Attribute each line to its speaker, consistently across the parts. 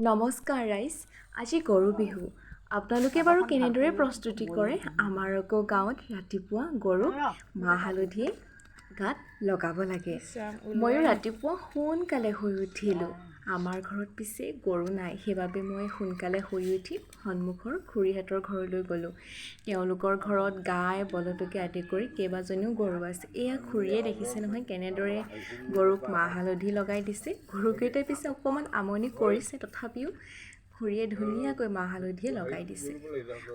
Speaker 1: নমস্কাৰ ৰাইজ, আজি গৰু বিহু। আপোনালোকে বাৰু কেনেদৰে প্ৰস্তুতি কৰে? আমাৰ আকৌ গাঁৱত ৰাতিপুৱা গৰুক মাহ হালধি গাত লগাব লাগে। ময়ো ৰাতিপুৱা সোনকালে শুই উঠিলোঁ। আমাৰ ঘৰত পিছে গৰু নাই, সেইবাবে মই সোনকালে শুই উঠি সন্মুখৰ খুৰীহঁতৰ ঘৰলৈ গ'লোঁ। তেওঁলোকৰ ঘৰত গাই বলদকে আদি কৰি কেইবাজনীও গৰু আছে। এয়া খুৰীয়ে দেখিছে নহয় কেনেদৰে গৰুক মাহ হালধি লগাই দিছে। গৰুকেইটাই পিছে অকণমান আমনি কৰিছে, তথাপিও খুৰীয়ে ধুনীয়াকৈ মাহ হালধিয়ে লগাই দিছে।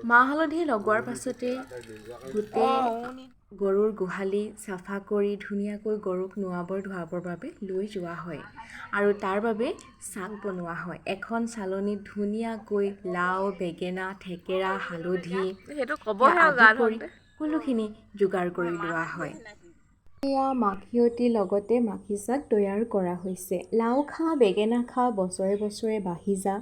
Speaker 1: মাহ হালধি লগোৱাৰ পাছতে গোটেই গৰুৰ গোহালি চাফা কৰি ধুনীয়াকৈ গৰুক ধুৱাবৰ বাবে লৈ যোৱা হয় আৰু তাৰ বাবে চাক বনোৱা হয়। এখন চালনীত ধুনীয়াকৈ লাও, বেঙেনা, থেকেৰা, হালধি আদি কৰি সকলোখিনি যোগাৰ কৰি লোৱা হয়। এয়া মাখিয়তী লগতে মাখি চাক তৈয়াৰ কৰা হৈছে। লাও খা, বেঙেনা খা, বছৰে বছৰে বাঢ়ি যা,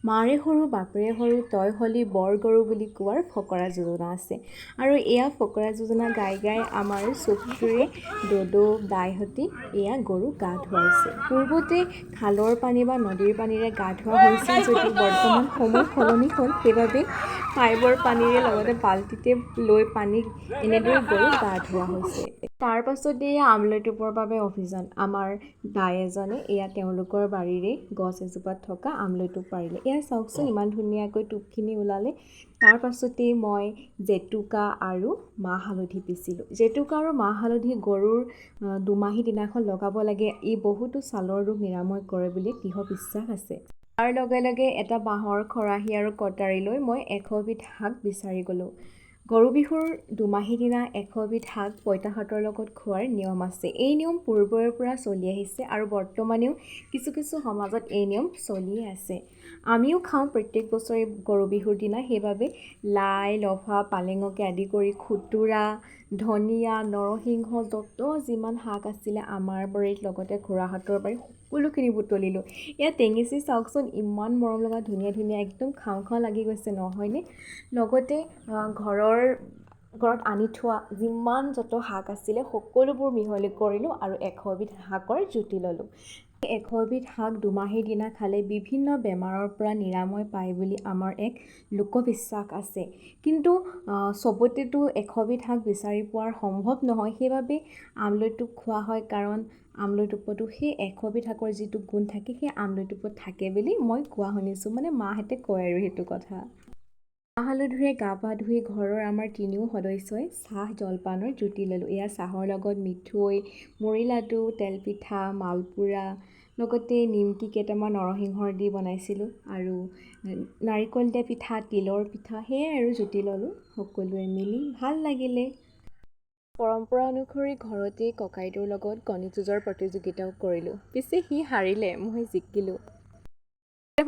Speaker 1: মাৰে সৰু বাপেৰে সৰু, তই হলি বৰ গৰু বুলি কোৱাৰ ফকৰা যোজনা আছে। আৰু এয়া ফকৰা যোজনা গাই গাই আমাৰ চকুৰে দদৌ দাইহঁতি এয়া গৰুক গা ধুৱাইছে। পূৰ্বতে খালৰ পানী বা নদীৰ পানীৰে গা ধোৱা হৈছিল যদিও বৰ্তমান সময় সলনি হ'ল, সেইবাবে পাইপৰ পানীৰে লগতে বাল্টিতে লৈ পানী এনেদৰে গৰুক গা ধোৱা হৈছে। তাৰ পাছতে এয়া আমলৈ টোপৰ বাবে অভিযান। আমাৰ দাই এজনে এয়া তেওঁলোকৰ বাৰীৰে গছ এজোপাত থকা আমলৈ টোপ পাৰিলে। এয়া চাওকচোন ইমান ধুনীয়াকৈ টোপখিনি ওলালে। তাৰ পাছতেই মই জেতুকা আৰু মাহ হালধি পিচিলোঁ। জেতুকা আৰু মাহ হালধি গৰুৰ দুমাহী দিনাখন লগাব লাগে। ই বহুতো ছালৰ ৰোগ নিৰাময় কৰে বুলি দৃঢ় বিশ্বাস আছে। তাৰ লগে লগে এটা বাঁহৰ খৰাহী আৰু কটাৰী লৈ মই 100 বিধ শাক বিচাৰি গ'লোঁ। গৰু বিহুৰ দুমাহী দিনা 100 বিধ শাক পঁইতা ভাতৰ লগত খোৱাৰ নিয়ম আছে। এই নিয়ম পূৰ্বৰে পৰা চলি আহিছে আৰু বৰ্তমানেও কিছু কিছু সমাজত এই নিয়ম চলিয়ে আছে। আমিও খাওঁ প্ৰত্যেক বছৰে গৰু বিহুৰ দিনা। সেইবাবে লাই, লফা, পালেঙকে আদি কৰি খুতুৰা, ধনিয়া, নৰসিংহ যত যিমান শাক আছিলে আমাৰ বাৰীত লগতে খুৰাহঁতৰ বাৰীত সকলোখিনি বুটলিলোঁ। এয়া টেঙেচি চাওকচোন ইমান মৰম লগা ধুনীয়া ধুনীয়া একদম খাওঁ খাওঁ লাগি গৈছে নহয়নে? লগতে ঘৰত আনি থোৱা যিমান যত শাক আছিলে সকলোবোৰ মিহলি কৰিলোঁ আৰু 100 বিধ শাকৰ জুতি ল'লোঁ। 100 বিধ শাক দুমাহীৰ দিনা খালে বিভিন্ন বেমাৰৰ পৰা নিৰাময় পায় বুলি আমাৰ এক লোকবিশ্বাস আছে। কিন্তু চবতেতো 100 বিধ শাক বিচাৰি পোৱাৰ সম্ভৱ নহয়, সেইবাবে আমলৈ টোপ খোৱা হয়। কাৰণ আমলৈ টোপতো সেই 100 বিধ শাকৰ যিটো গুণ থাকে সেই আমলৈ টোপত থাকে বুলি মই কোৱা শুনিছোঁ, মানে মাহঁতে কয় আৰু সেইটো কথা। মাহ হালধিৰে গা পা ধুই ঘৰৰ আমাৰ তিনিও সদস্যই চাহ জলপানৰ জুতি ল'লোঁ। এয়া চাহৰ লগত মিঠৈ, মুড়ি লাডু, তেলপিঠা, মালপোৰা লগতে নিমকি কেইটামান নৰসিংহৰ দি বনাইছিলোঁ আৰু নাৰিকল দিয়া পিঠা, তিলৰ পিঠা সেয়াই আৰু জুতি ল'লোঁ সকলোৱে মিলি। ভাল লাগিলে। পৰম্পৰা অনুসৰি ঘৰতেই ককাইদেউৰ লগত কণী যুঁজৰ প্ৰতিযোগিতাও কৰিলোঁ। পিছে সি হাৰিলে, মই জিকিলোঁ।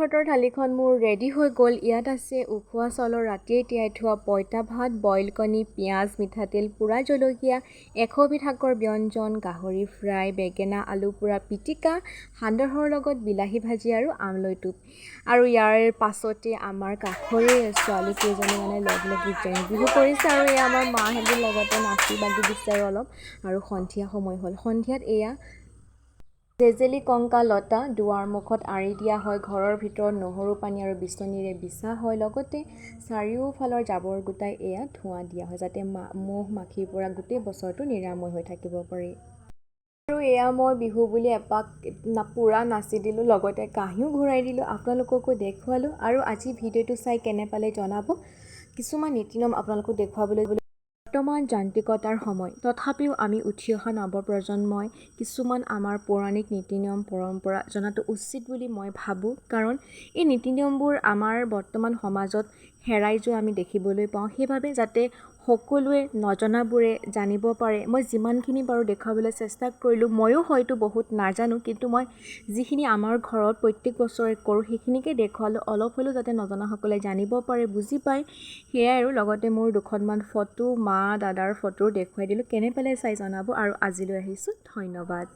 Speaker 1: ভাতৰ থালিখন মোৰ ৰেডি হৈ গ'ল। ইয়াত আছে উখোৱা চাউলৰ ৰাতিয়ে তিয়াই থোৱা পঁইতা ভাত, বইল কণী, পিঁয়াজ, মিঠাতেল, পোৰা জলকীয়া, 100 বিধ শাকৰ ব্যঞ্জন, গাহৰি ফ্ৰাই, বেঙেনা আলু পোৰা পিটিকা, সান্দহৰ লগত বিলাহী ভাজি আৰু আমলৈ টোপ। আৰু ইয়াৰ পাছতে আমাৰ কাষৰে ছোৱালী কেইজনী লগ লাগি জেং বিহু কৰিছে আৰু এয়া আমাৰ মাহঁতৰ লগতে নাচি বাগি দিছে আৰু অলপ। আৰু সন্ধিয়া সময় হ'ল। সন্ধিয়াত এয়া জেজেলি কংকা লতা দুৱাৰ মুখত আঁৰি দিয়া হয়। ঘৰৰ ভিতৰত নহৰু পানী আৰু বিচনীৰে বিছা হয়। লগতে চাৰিওফালৰ জাবৰ গোটাই এয়া ধোঁৱা দিয়া হয় যাতে মহ মাখিৰ পৰা গোটেই বছৰটো নিৰাময় হৈ থাকিব পাৰি। আৰু এয়া মই বিহু বুলি এপাক পূৰা নাচি দিলোঁ, লগতে কাঁহীও ঘূৰাই দিলোঁ, আপোনালোককো দেখুৱালোঁ। আৰু আজি ভিডিঅ'টো চাই কেনে পালে জনাব। কিছুমান নীতি নিয়ম আপোনালোকক দেখুৱাবলৈ বৰ্তমান যান্ত্ৰিকতাৰ সময়, তথাপিও আমি উঠি অহা নৱপ্ৰজন্মই কিছুমান আমাৰ পৌৰাণিক নীতি নিয়ম পৰম্পৰা জনাটো উচিত বুলি মই ভাবোঁ। কাৰণ এই নীতি নিয়মবোৰ আমাৰ বৰ্তমান সমাজত হেৰাই যোৱা আমি দেখিবলৈ পাওঁ। সেইবাবে যাতে সকলোৱে নজনাবোৰে জানিব পাৰে, মই যিমানখিনি পাৰোঁ দেখুৱাবলৈ চেষ্টা কৰিলোঁ। ময়ো হয়তো বহুত নাজানো, কিন্তু মই যিখিনি আমাৰ ঘৰত প্ৰত্যেক বছৰে কৰোঁ সেইখিনিকে দেখুৱালোঁ। অলপ হ'লেও যাতে নজনাসকলে জানিব পাৰে, বুজি পায়, সেয়াই আৰু। লগতে মোৰ দুখনমান ফটো, মা দাদাৰ ফটো দেখুৱাই দিলোঁ। কেনে পালে চাই জনাব আৰু আজিলৈ আহিছোঁ, ধন্যবাদ।